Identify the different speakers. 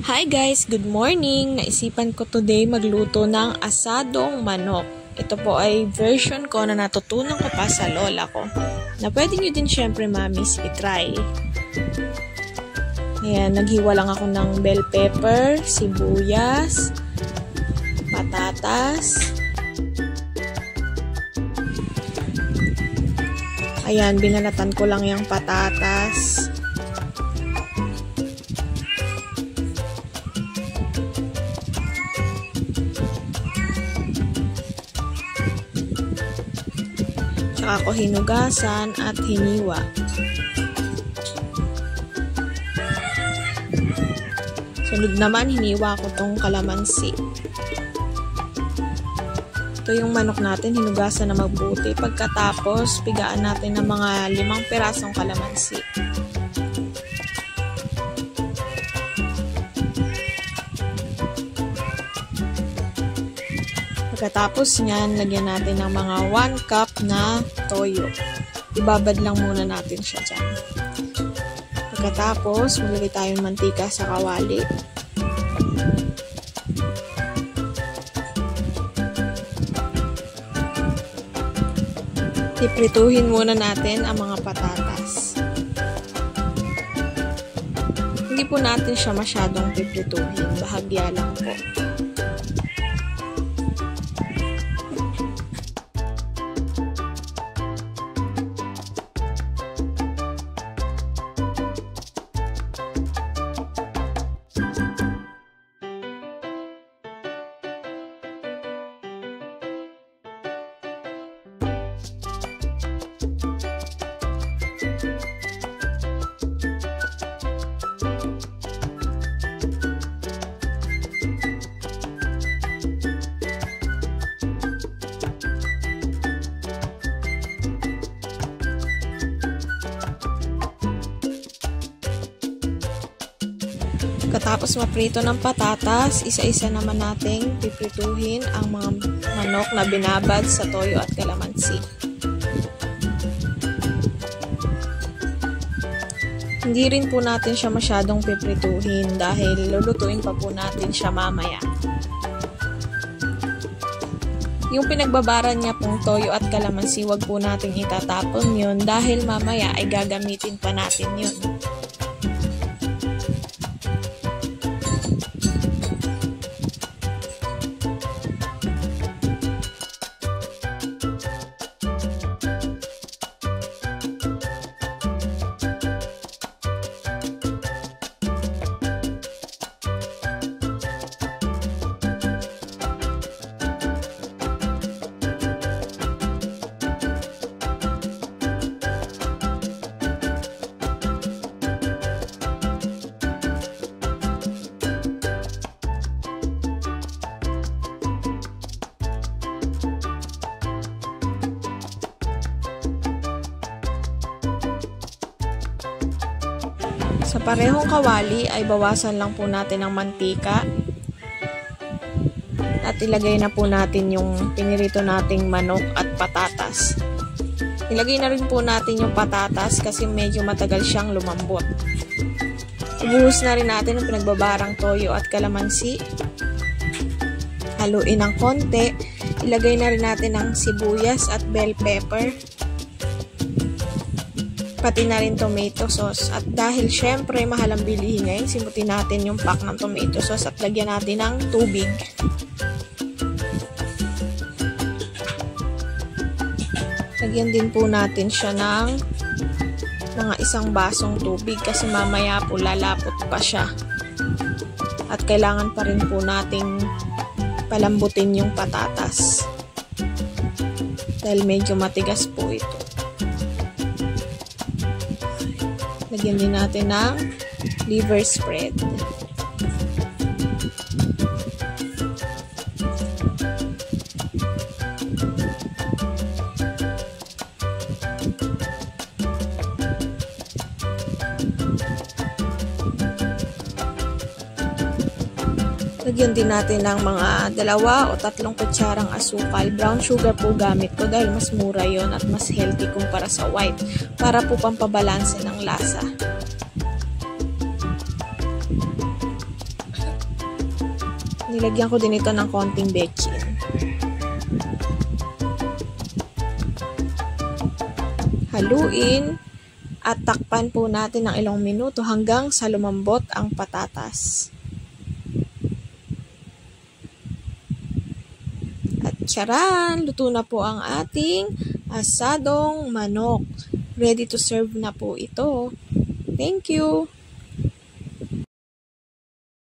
Speaker 1: Hi guys! Good morning! Naisipan ko today magluto ng asadong manok. Ito po ay version ko na natutunan ko pa sa lola ko. Na pwede nyo din syempre mamis itry. Ayan, naghiwa lang ako ng bell pepper, sibuyas, patatas. Ayan, binalatan ko lang yung patatas. Tsaka ako hinugasan at hiniwa. Sunod naman, hiniwa ko tong kalamansi. Ito yung manok natin, hinugasan na mabuti. Pagkatapos, pigaan natin ng mga 5 pirasong kalamansi. Pagkatapos nyan, lagyan natin ng mga 1 cup na toyo. Ibabad lang muna natin siya dyan. Pagkatapos, maglagay tayong mantika sa kawali. Iprituhin muna natin ang mga patatas. Hindi po natin siya masyadong piprituhin. Bahagya lang po. Pagkatapos maprito ng patatas, isa-isa naman nating piprituhin ang mga manok na binabad sa toyo at kalamansi. Hindi rin po natin siya masyadong piprituhin dahil lulutuin pa po natin siya mamaya. Yung pinagbabaran niya pong toyo at kalamansi, wag po natin itatapon yun dahil mamaya ay gagamitin pa natin yun. Sa parehong kawali ay bawasan lang po natin ang mantika at ilagay na po natin yung pinirito nating manok at patatas. Ilagay na rin po natin yung patatas kasi medyo matagal siyang lumambot. Ibuhos na rin natin ang pinagbabarang toyo at kalamansi. Haluin ng konti. Ilagay na rin natin ang sibuyas at bell pepper. Pati na rin tomato sauce. At dahil syempre mahal ang bilihin ngayon, simutin natin yung pack ng tomato sauce at lagyan natin ng tubig. Lagyan din po natin siya ng mga 1 basong tubig kasi mamaya po lalapot pa siya. At kailangan pa rin po nating palambutin yung patatas. Dahil medyo matigas po ito. Lagyan din natin ng liver spread. Lagyan din natin ng mga 2 o 3 kutsarang asukal. Brown sugar po gamit ko dahil mas mura yon at mas healthy kumpara sa white. Para po pampabalanse ng lasa. Nilagyan ko din ito ng konting bechin. Haluin at takpan po natin ng ilang minuto hanggang sa lumambot ang patatas. At tsaran! Luto na po ang ating asadong manok. Ready to serve na po ito. Thank you!